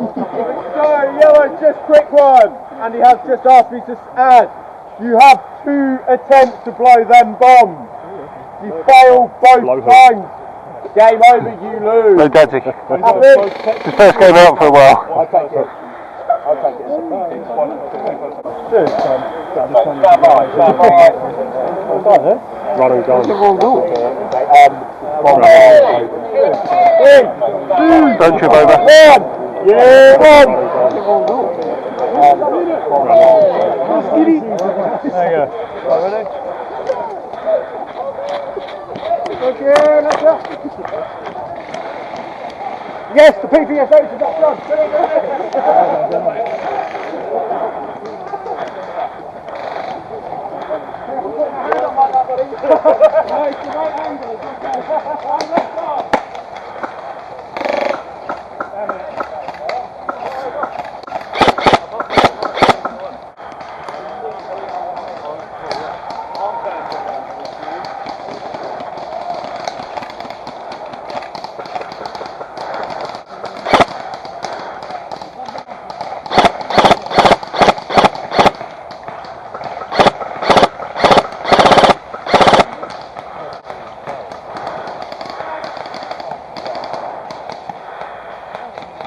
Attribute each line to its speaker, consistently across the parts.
Speaker 1: So, yellow, just quick one. And he has just asked me to add, you have 2 attempts to blow them bombs. You fail both times. Game over, you lose.
Speaker 2: No daddy. It's the first game out for a while.
Speaker 1: I'll take it.
Speaker 3: Run and gun.
Speaker 2: Don't trip over.
Speaker 1: Yeah, one.
Speaker 3: There you go. Ready?
Speaker 1: Okay, let's go. Yes, the PPSH is up front.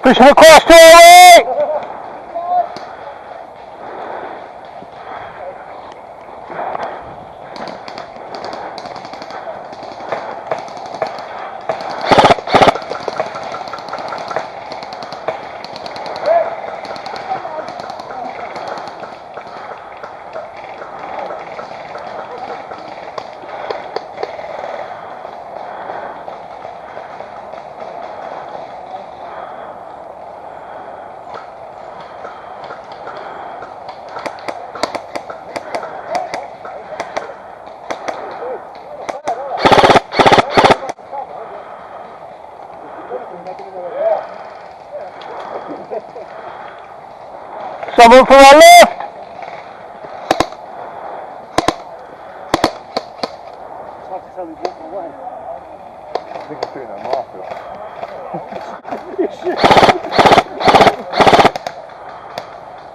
Speaker 2: Pushing across to Ollie! Someone from our left!
Speaker 3: I think I'm doing that marker.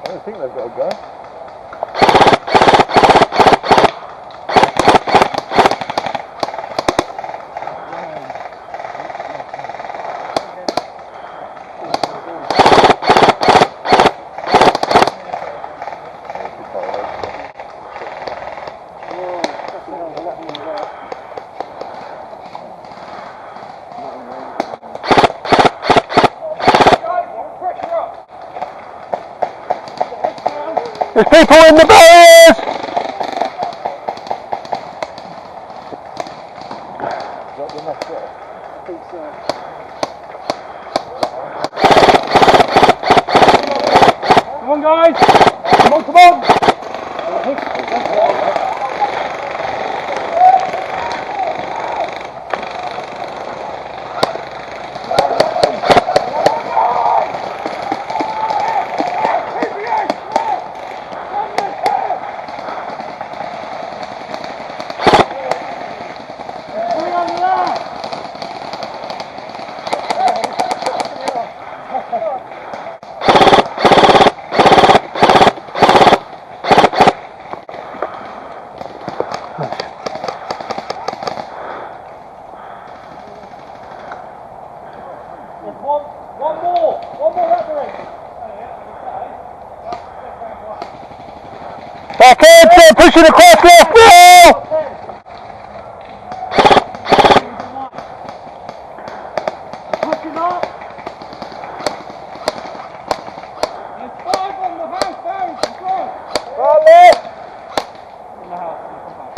Speaker 3: I don't think they've got a go.
Speaker 2: There's people in the barriers!
Speaker 1: Come on, guys! Come on, come on! One more that direction.
Speaker 2: Back in, pushing across left now!
Speaker 1: Pushing up. There's 5 on the house, Barry, control. Right left. In the house, come back.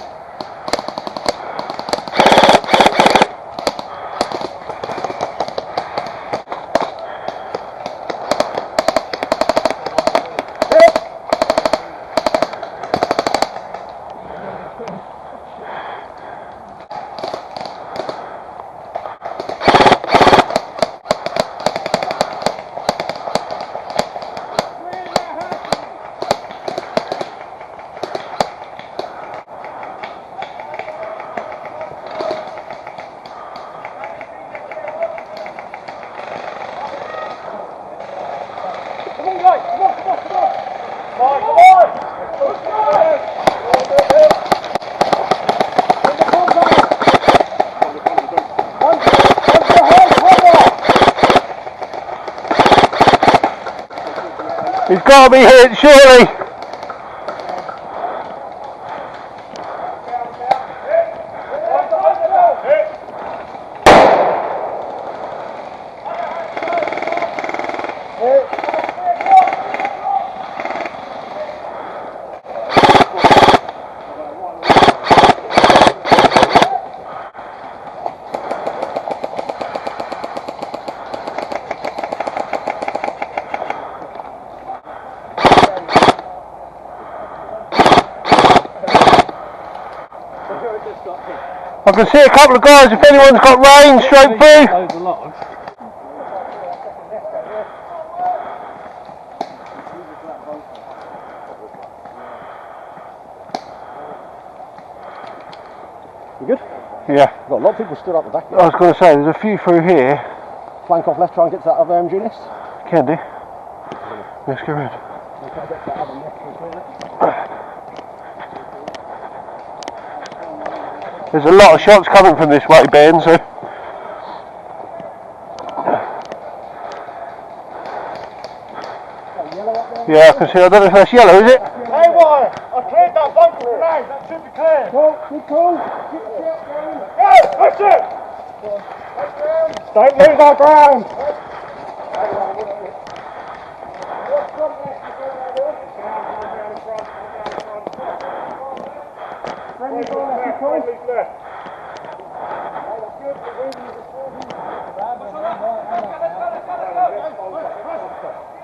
Speaker 2: He's got to be hit, surely. I can see a couple of guys if anyone's got range straight through.
Speaker 3: You good?
Speaker 2: Yeah.
Speaker 3: We've got a lot of people stood up the back.
Speaker 2: I was going to say, there's a few through here.
Speaker 3: Flank off left, try and get to that other MG list.
Speaker 2: Can do. Let's go around. There's a lot of shots coming from this way, Ben, so... Yeah, I can see. I don't know if that's yellow, is it?
Speaker 1: Hey, wire! I cleared that bunker for now. That should be clear. Cool. Yes, that's it. Don't lose our ground.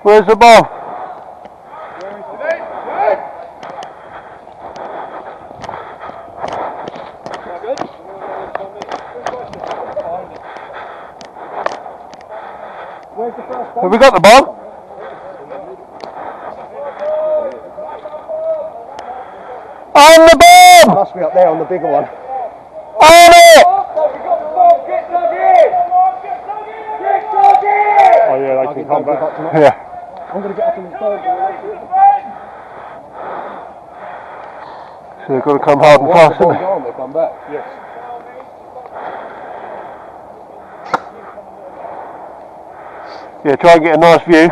Speaker 2: Where's the bomb? Have we got the bomb? On the bomb!
Speaker 3: Must be up there on the bigger one.
Speaker 2: On it!
Speaker 3: Oh yeah, they can come back.
Speaker 2: Yeah.
Speaker 3: I'm going to get up in the third.
Speaker 2: So they've got to come hard and fast, haven't they?
Speaker 3: They come back. Yes.
Speaker 2: Yeah, try and get a nice view.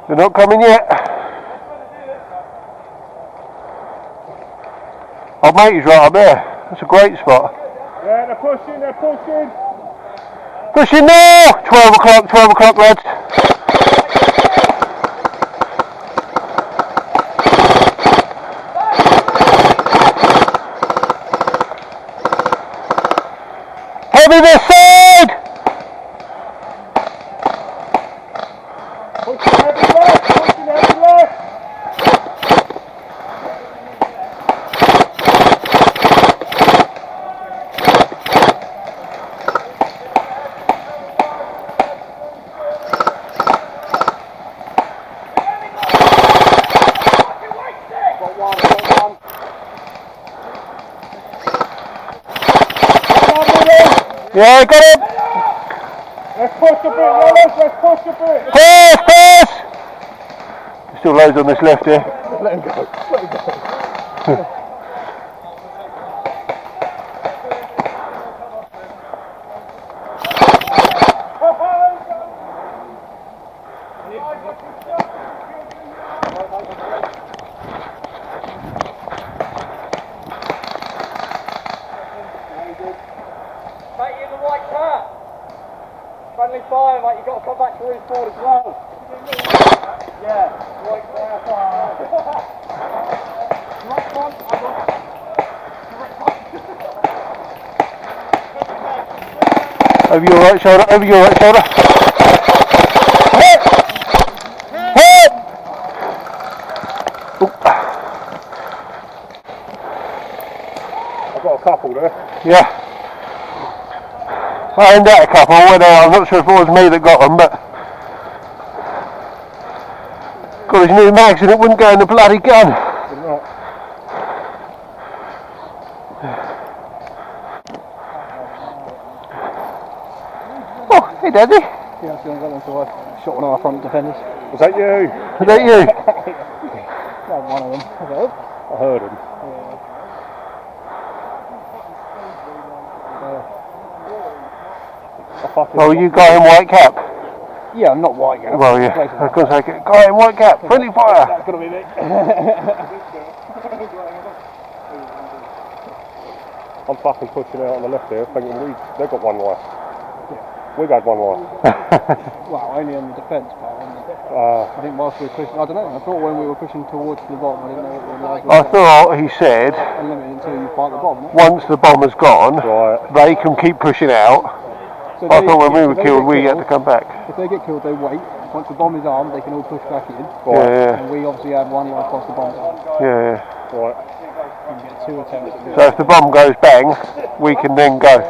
Speaker 2: They're not coming yet. Oh mate, he's right up there. That's a great spot.
Speaker 1: Yeah, they're pushing.
Speaker 2: Pushing now! 12 o'clock lads. Heavy this side!
Speaker 1: Pushing heavy left.
Speaker 2: Yeah, got it!
Speaker 1: Let's push a bit, Wallace, let's push a bit.
Speaker 2: Pass! There's still loads on this left here.
Speaker 3: Let him go.
Speaker 1: Mate, you're in the right car. Friendly fire, mate, you've got to come back to route forward as well. Yeah, right fire. Right front,
Speaker 2: Over your right shoulder, over your right shoulder. Hit! Hit!
Speaker 3: I've got a couple there.
Speaker 2: Yeah. I aimed at a couple, I'm not sure if it was me that got them, but got his new mags and it wouldn't go in the bloody gun. Hey, Daddy.
Speaker 3: Yeah, I got them, so I shot one of our front defenders. Was that you?
Speaker 2: Is that you?
Speaker 3: Yeah, one of them. I heard him.
Speaker 2: Oh, you guy in white cap?
Speaker 3: Yeah, I'm not white cap.
Speaker 2: Well, yeah. I was going to say, guy in white cap, friendly fire.
Speaker 3: That's got to be me. I'm fucking pushing out on the left here, thinking they've got one life. We've had one life. Well, only on the defence part, wasn't it? I think whilst we were pushing, I don't know, I thought when we were pushing towards the bottom, I didn't know what we were
Speaker 2: I thought he said,
Speaker 3: unlimited until you fight the bomb, right?
Speaker 2: once the bomb has gone, they can keep pushing out.
Speaker 3: So
Speaker 2: I thought when we were killed, we had to come back.
Speaker 3: If they get killed, they wait. Once the bomb is armed, they can all push back in.
Speaker 2: Yeah.
Speaker 3: And we obviously had one life whilst the bomb's armed.
Speaker 2: Yeah.
Speaker 3: Right. You can get 2 attempts.
Speaker 2: So if the bomb goes bang, we can then go.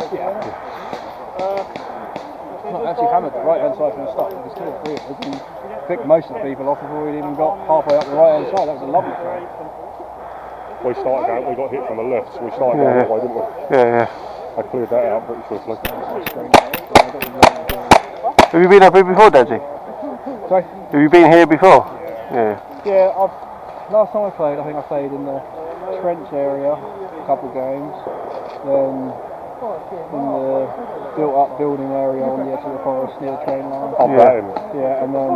Speaker 3: I actually hammered the right hand side from the start. There's 2 or 3 of us and picked most of the people off before we'd even got halfway up the right hand side. That was a lovely throw. We started out, we got hit from the left, so we started down that way, didn't we?
Speaker 2: Yeah.
Speaker 3: I cleared that out pretty swiftly.
Speaker 2: Have you been up here before, Daddy?
Speaker 3: Sorry?
Speaker 2: Have you been here before? Yeah.
Speaker 3: Yeah, last time I played, I think I played in the trench area a couple of games. Then in the built-up building area on the edge of the forest near the train line. Yeah, and then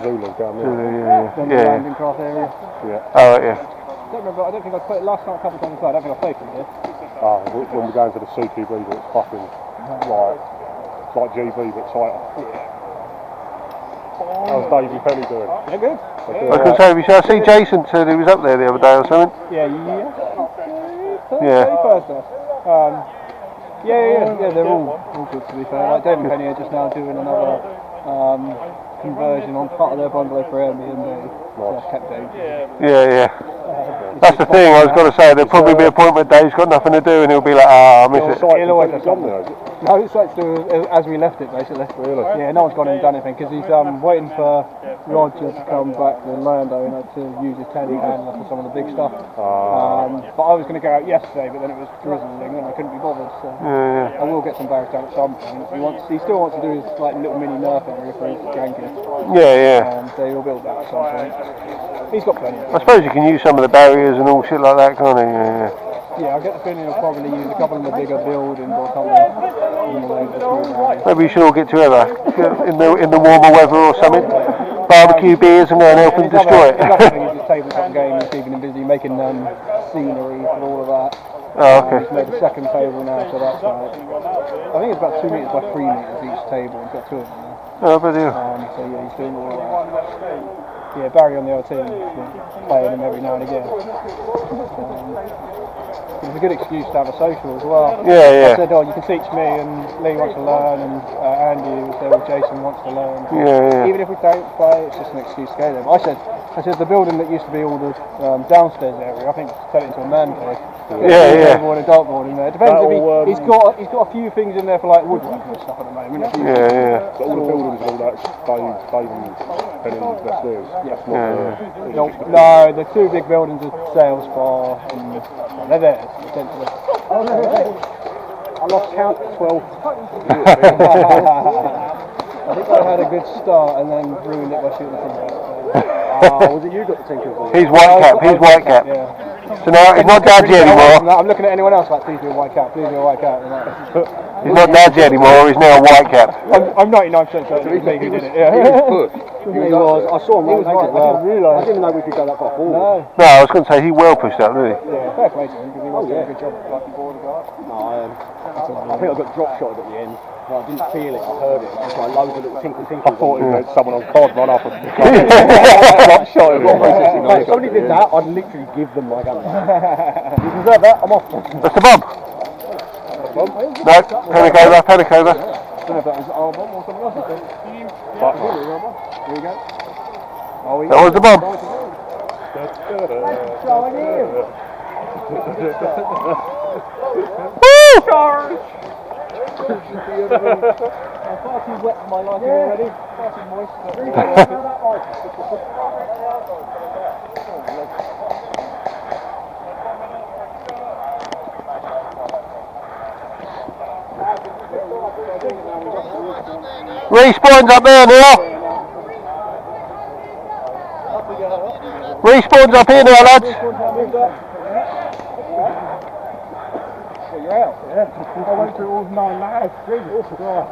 Speaker 3: Zulu down there. Then the landing craft area.
Speaker 2: Yeah. Oh, yeah.
Speaker 3: I don't think I played last night a couple of times. I don't think I played from here. When we're going to the CQB, but it's fucking like GB but tighter. How's Davey Penny doing? Yeah, good.
Speaker 2: I was going to say, I see Jason said he was up there the other day or something.
Speaker 3: Yeah. Thursday. Yeah, they're all good to be fair. Like David Penny are just now doing another conversion on part of their bungalow for Airbnb. That's kept doing.
Speaker 2: Yeah. That's the thing, I was going to say, there'll probably be a point where Dave's got nothing to do and he'll be like, I miss it.
Speaker 3: He'll always have something. No, it's like as we left it basically. Really? Yeah, no one's gone in and done anything because he's waiting for Roger to come back to Orlando to use his telehandler for some of the big stuff. But I was going to go out yesterday, but then it was drizzling and I couldn't be bothered. So I will get some barracks down at some point. He still wants to do his like little mini Nerf area for his grandkids.
Speaker 2: Yeah.
Speaker 3: So he'll build that at some point. He's got plenty.
Speaker 2: I suppose you can use some of the barriers and all shit like that, can't you?
Speaker 3: Yeah, I get the feeling he'll probably use a couple of the bigger buildings or something.
Speaker 2: Maybe we should all get together in the warmer weather or something. Barbecue beers and go and help them destroy it.
Speaker 3: He's just tabletop game, he's keeping him busy making scenery for all of that.
Speaker 2: Oh, okay.
Speaker 3: He's made a second table now, so that's like, I think it's about 2 metres by 3 metres each table. He's got 2 of them now.
Speaker 2: Oh, bloody hell.
Speaker 3: So yeah, he's doing all of that. Yeah, Barry on the other team, playing him every now and again. It's a good excuse to have a social as well.
Speaker 2: Yeah.
Speaker 3: I said, you can teach me, and Lee wants to learn, and Andy was there, Jason wants to learn.
Speaker 2: Yeah.
Speaker 3: Even if we don't play, it's just an excuse to go there. But I said the building that used to be all the downstairs area, I think turn it into a man cave.
Speaker 2: Yeah.
Speaker 3: And a dartboard in there. Depends if he's got a few things in there for like woodworking and stuff at the moment.
Speaker 2: Yeah.
Speaker 3: But all the buildings and all that, Dave and Penny, that's theirs. No, the 2 big buildings are sales bar and they're theirs, essentially. I lost count at 12. I think I had a good start and then ruined it by shooting the tinker. Was it you got the tinker?
Speaker 2: He's white cap.
Speaker 3: Yeah.
Speaker 2: So now he's not Dadgy anymore.
Speaker 3: I'm looking at anyone else like, please be a white cap, please be a white cap.
Speaker 2: He's not Dadgy anymore, he's now a white cap.
Speaker 3: I'm 99% certain it was me who did it. Yeah. He was. I saw him right naked. I didn't know we could go that far forward.
Speaker 2: No, I was going to say he well pushed out, didn't he?
Speaker 3: Yeah, fair play to him because he was doing a good job at lucky border guard. No, I think I got drop shot at the end. I didn't feel it, I heard it. Just like loads of little tinkle. I thought it was someone on cod run up and drop shot him. If somebody did that, I'd literally give them my gun. You deserve that, I'm off.
Speaker 2: That's the bomb. No, panic over.
Speaker 3: I don't know if that was our bomb or something else. Here we go.
Speaker 2: That was the bomb. Woo!
Speaker 3: Charge! I'm far too wet for my liking already. Far too moist.
Speaker 2: Respawn's up there now. Respawn's up here now, lads.
Speaker 3: Well, you're out. Yeah. I went through all 9 lads. Jesus Christ.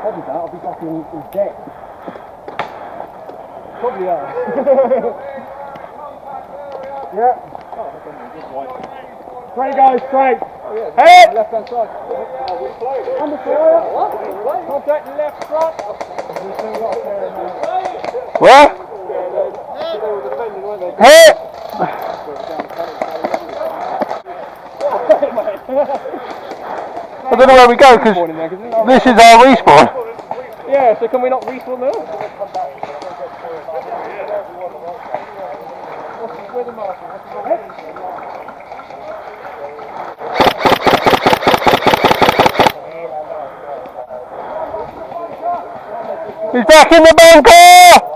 Speaker 3: Probably that. I'll be back in debt. Probably are. Yeah. Straight guys, straight. Hey! Left hand side. On the floor. Contact the left front.
Speaker 2: Where? Hey! I don't know where we go because this is our respawn.
Speaker 3: Yeah, so can we not respawn now? Where's the marker?
Speaker 2: He's back in the bunker!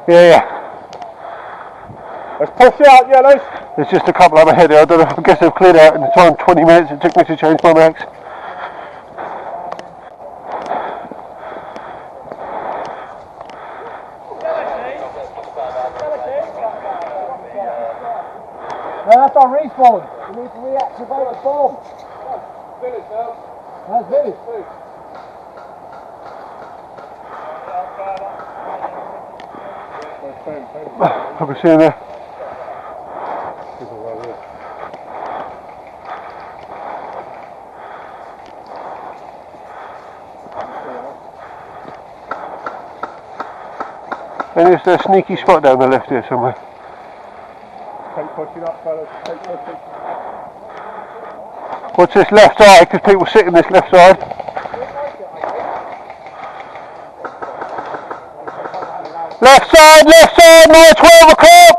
Speaker 2: Yeah.
Speaker 1: Let's push out, yellows.
Speaker 2: There's just a couple up ahead there. I don't know. I guess they've cleared out in the time 20 minutes it took me to change my mags.
Speaker 3: No, that's our respawn. We need to reactivate the bomb. Village now. That's village.
Speaker 2: Probably seeing there. And is there a sneaky spot down the left here somewhere?
Speaker 1: Keep pushing up, fellas. Keep pushing.
Speaker 2: What's this left side? Because people sit in this left side. Left side, now 12 o'clock!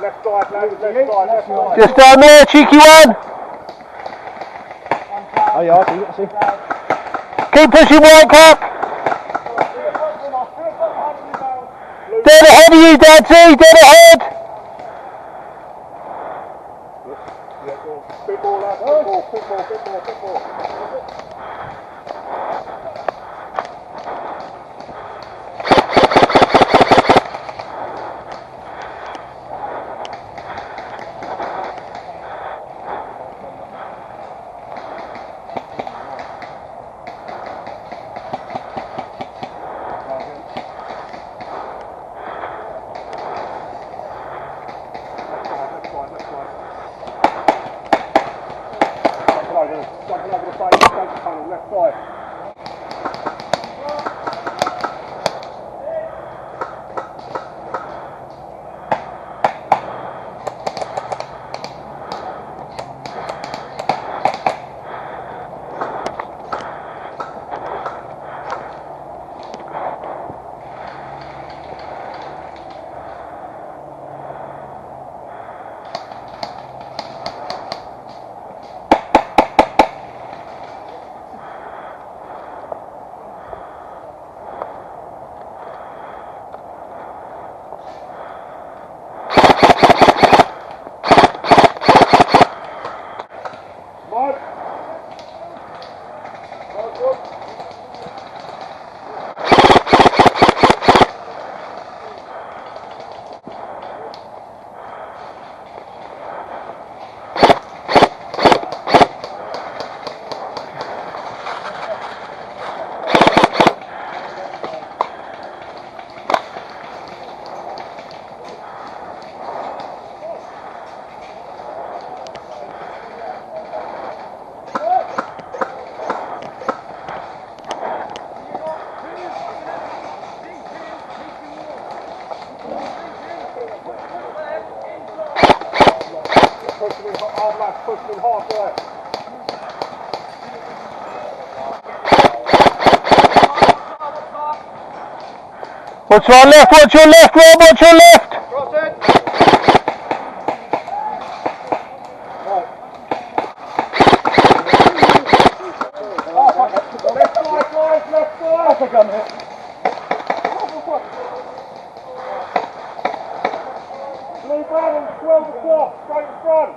Speaker 1: Left side, left side.
Speaker 2: Just down there, cheeky one!
Speaker 3: Oh yeah, I see.
Speaker 2: Keep pushing, white cap! Dead ahead of you, Dadsy, dead ahead!
Speaker 1: Big ball, lad. Big ball. Jumping over the pushing them half right.
Speaker 2: Watch your left, watch your left, Rob, watch your left!
Speaker 1: Cross it! Left side, guys, left side! That's a gun hit. Blue balance, 12 o'clock, straight in front.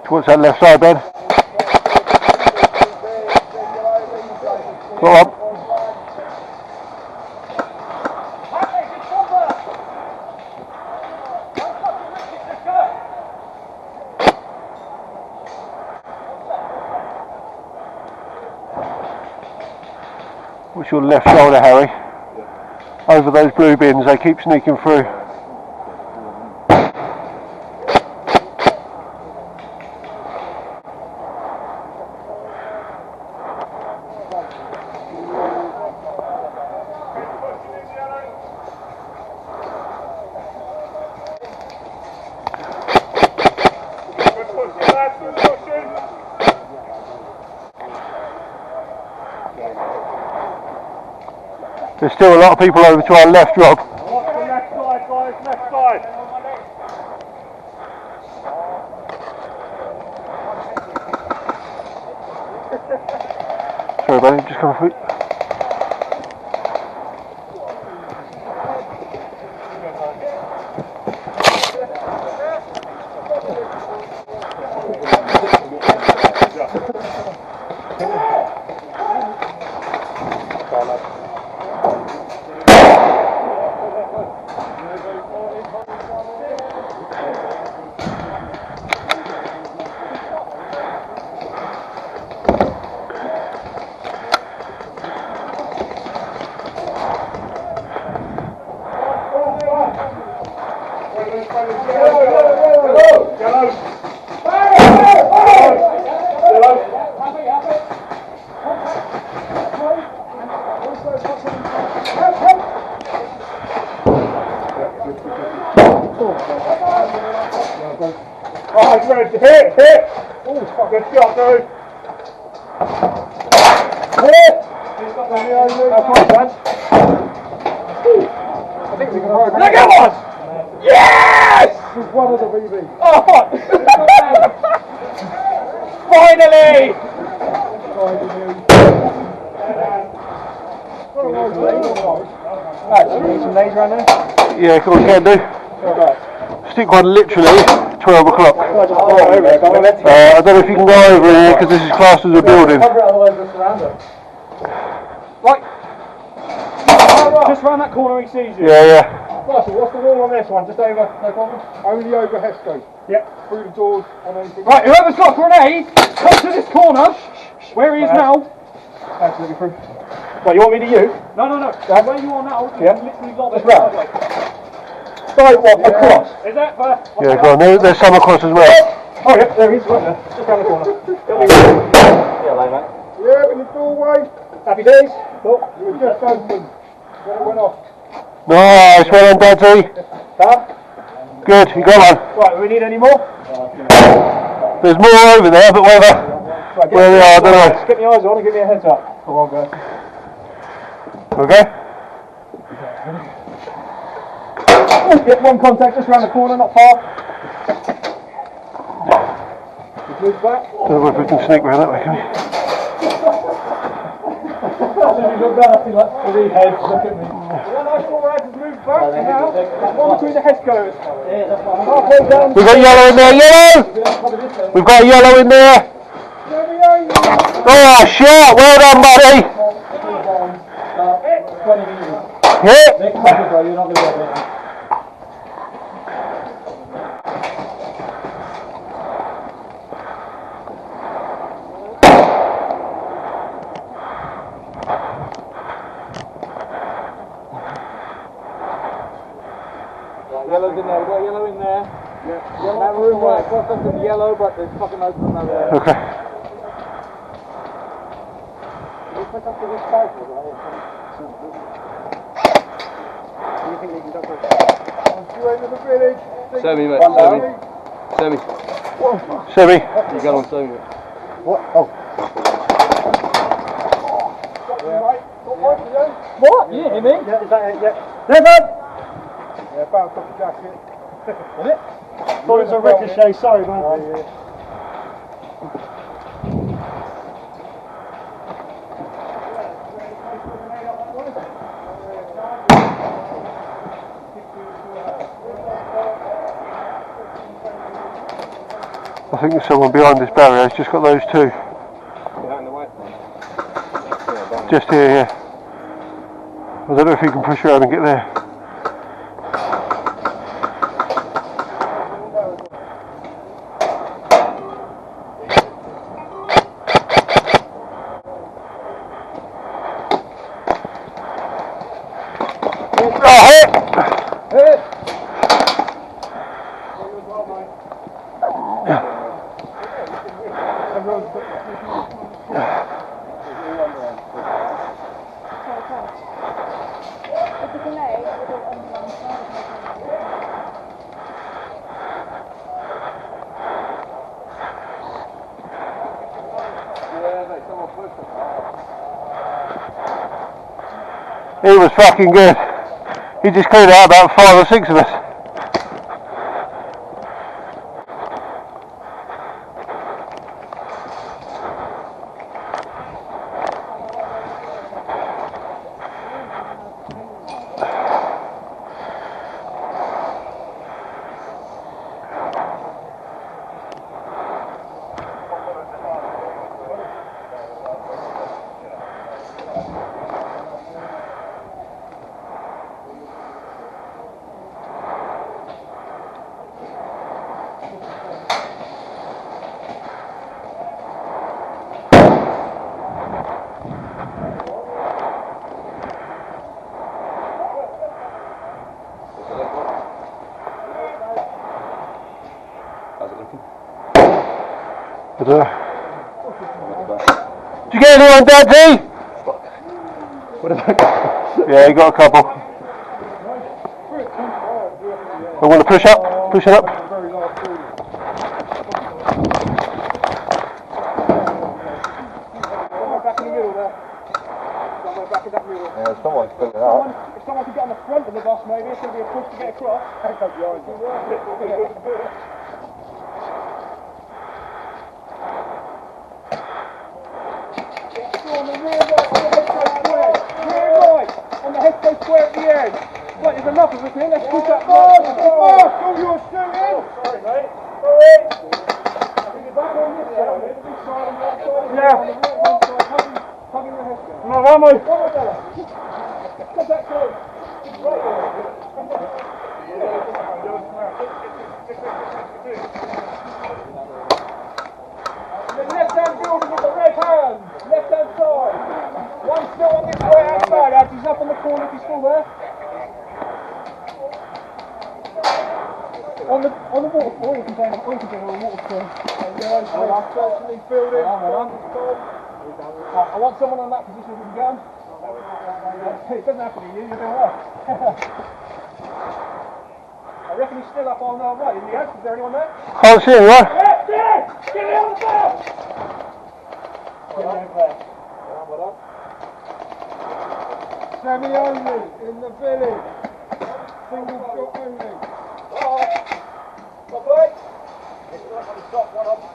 Speaker 2: Towards that left side, Ben. Go on. What's your left shoulder, Harry? Over those blue bins, they keep sneaking through. There's still a lot of people over to our left, Rob.
Speaker 1: Watch the left side, guys, left side.
Speaker 2: Sorry, buddy, just come through.
Speaker 1: Oh, he's ready to hit, hit! Oh, good shot, dude! Hit! That's right, Dan. I think we can hold it. Look at one! Yes! There's one of the BB. Oh! Finally! Actually, need some nades around there?
Speaker 2: Yeah, come on, can do. Stick one literally 12 o'clock. I don't know if you can go over here because this is classed as a building.
Speaker 1: Right. Just round that corner he sees you.
Speaker 2: Yeah, yeah.
Speaker 1: Russell, what's the wall on this one? Just over, no problem?
Speaker 3: Only over Hesco.
Speaker 1: Yep.
Speaker 3: Through the doors on anything.
Speaker 1: Right, whoever's got a grenade, come to this corner, where he is now.
Speaker 3: Absolutely through.
Speaker 1: Well, you want me to use? No. Where you are now, you can literally lob it
Speaker 3: round.
Speaker 1: Right, what, across? Is that fair?
Speaker 2: Yeah, go on, there's some across as well.
Speaker 1: Oh, yeah, there he is, right there. Just round the corner. Yeah, lay, mate.
Speaker 3: Yeah, in the doorway.
Speaker 1: Happy days?
Speaker 3: Look, you were just open. When it went off.
Speaker 2: Nice, well done, Dadsy.
Speaker 1: Huh?
Speaker 2: Good, you got one.
Speaker 1: Right, do we need any more?
Speaker 2: There's more over there, but whether
Speaker 3: Right,
Speaker 2: where they are, I don't know.
Speaker 3: Get your eyes on and give me a heads up. Come on, guys.
Speaker 2: Okay?
Speaker 3: Get one contact just around the corner, not far. Just move back.
Speaker 2: I don't know if we can sneak around that way, can we?
Speaker 3: Look down, I see like 3 heads, look at me. One eye forward, just move back now. One between the head goes. Halfway down.
Speaker 2: We've got yellow in there, yellow! We've got yellow in there. Oh, shot! Well done, buddy! Hit!
Speaker 3: Yellow's in there, we've got yellow in there. Yeah. Yellow that room right across onto the yellow, but there's fucking loads of them over there.
Speaker 2: Okay.
Speaker 3: Semi, mate, semi.
Speaker 2: Semi.
Speaker 3: You got on semi, mate.
Speaker 2: What? Oh.
Speaker 3: What? Yeah, you mean?
Speaker 1: Yeah, is that it? Yeah.
Speaker 3: Thetford!
Speaker 1: Yeah, bounced off the jacket.
Speaker 3: Is it?
Speaker 1: Thought it was a ricochet, sorry man.
Speaker 2: I think there's someone behind this barrier, it's just got those two. Just here, yeah. I don't know if you can push around and get there. Oh, hit!
Speaker 3: Hit!
Speaker 2: He was fucking good. He just cleared out about 5 or 6 of us. Did you get anyone, Daddy?
Speaker 3: What have I got?
Speaker 2: Yeah, you got a couple. I want to push up, push it up.
Speaker 3: Back in the middle there. Somewhere back in that middle.
Speaker 2: Yeah, someone's putting it up.
Speaker 3: If someone could get on the front of the bus, maybe it's going to be a push to get across. On the rear right, on the head square at the end. Right, there's enough of us here, let's push up. Mark, you're shooting! Sorry, mate. Sorry. Yeah. No, vamos. Left-hand building with the red hand. Left-hand side. One still on this right-hand side. As he's up on the corner, if he's still there. On the waterfall, you can say on the waterfall.
Speaker 1: Certainly building.
Speaker 3: I want someone on that position if we can get him. It doesn't have to be you, you're doing well. I reckon he's still up on the right, isn't he? Is there anyone there?
Speaker 2: Can't see anyone.
Speaker 3: Get me on the ball!
Speaker 1: Semi only in the village. Single shot only. It's not going to stop one of them.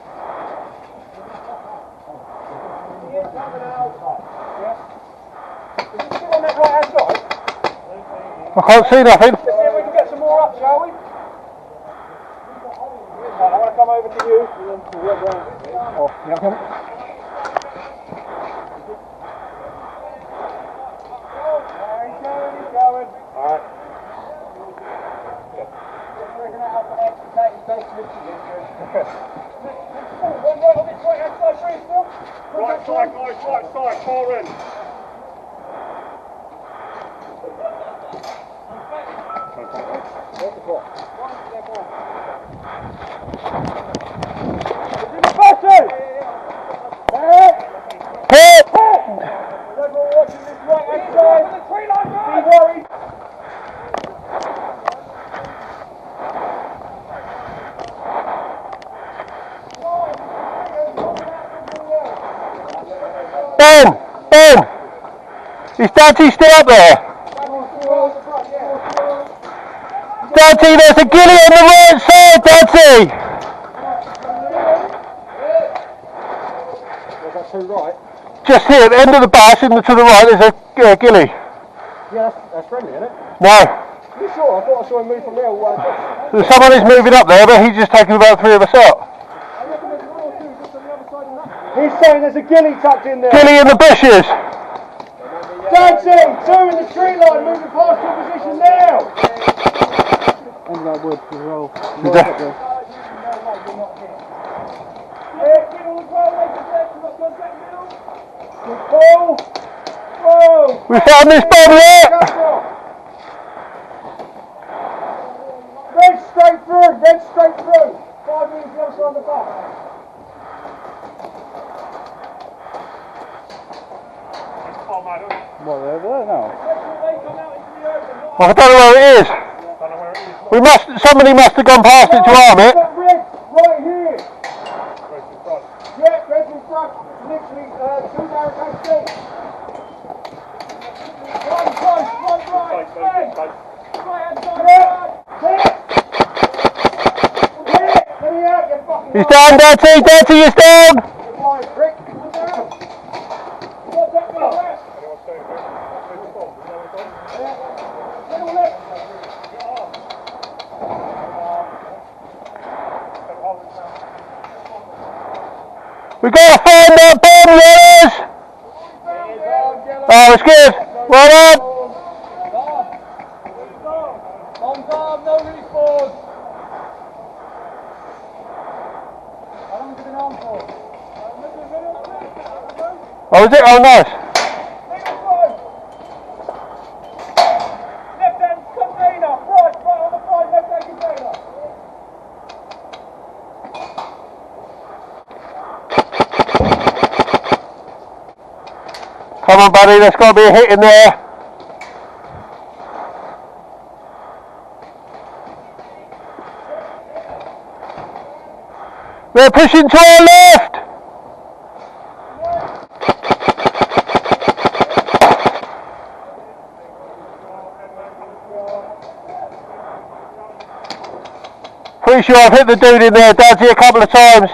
Speaker 1: He is coming out. Yeah. Is he still on that right hand side?
Speaker 2: I can't see nothing.
Speaker 1: Let's see if we can get some more up, shall we? Right, I want to come over to you.
Speaker 3: Oh, yeah, come.
Speaker 1: He's going. Alright. Right side, guys, right side, far in.
Speaker 2: Ben! Is Daddy still up there? Daddy, there's a ghillie on the right side, Daddy! Just here at the end of the bus, to the right, there's a ghillie.
Speaker 1: Yeah, that's friendly, isn't it?
Speaker 2: No.
Speaker 1: You sure? I thought I saw him move from there.
Speaker 2: Someone is moving up there, but he's just taking about 3 of us out.
Speaker 1: He's saying there's a ghillie tucked in there.
Speaker 2: Ghillie in the bushes!
Speaker 1: Daddy, 2 in the tree line, moving past your position now.
Speaker 3: Under that wood as well.
Speaker 2: We found this bomb yet!
Speaker 1: Red straight through, red straight through. 5 minutes the other side of the bus.
Speaker 3: What, they're there now?
Speaker 2: I don't know where it is. Somebody must have gone past it to arm it.
Speaker 1: Red right here. Yeah, red in front. Literally 2 barricades deep. Right,
Speaker 2: He's down, Daddy, he's down! We gotta find that bomb, Yellows! Oh, it's good. Well done.
Speaker 1: Bomb's armed, no respawn. How long has it been armed for?
Speaker 2: Oh, is it? Oh, nice.
Speaker 1: Left hand container, right on the side, left hand container.
Speaker 2: Come on, buddy, there's got to be a hit in there. They're pushing to our left. Pretty sure I've hit the dude in there, Daddy, a couple of times.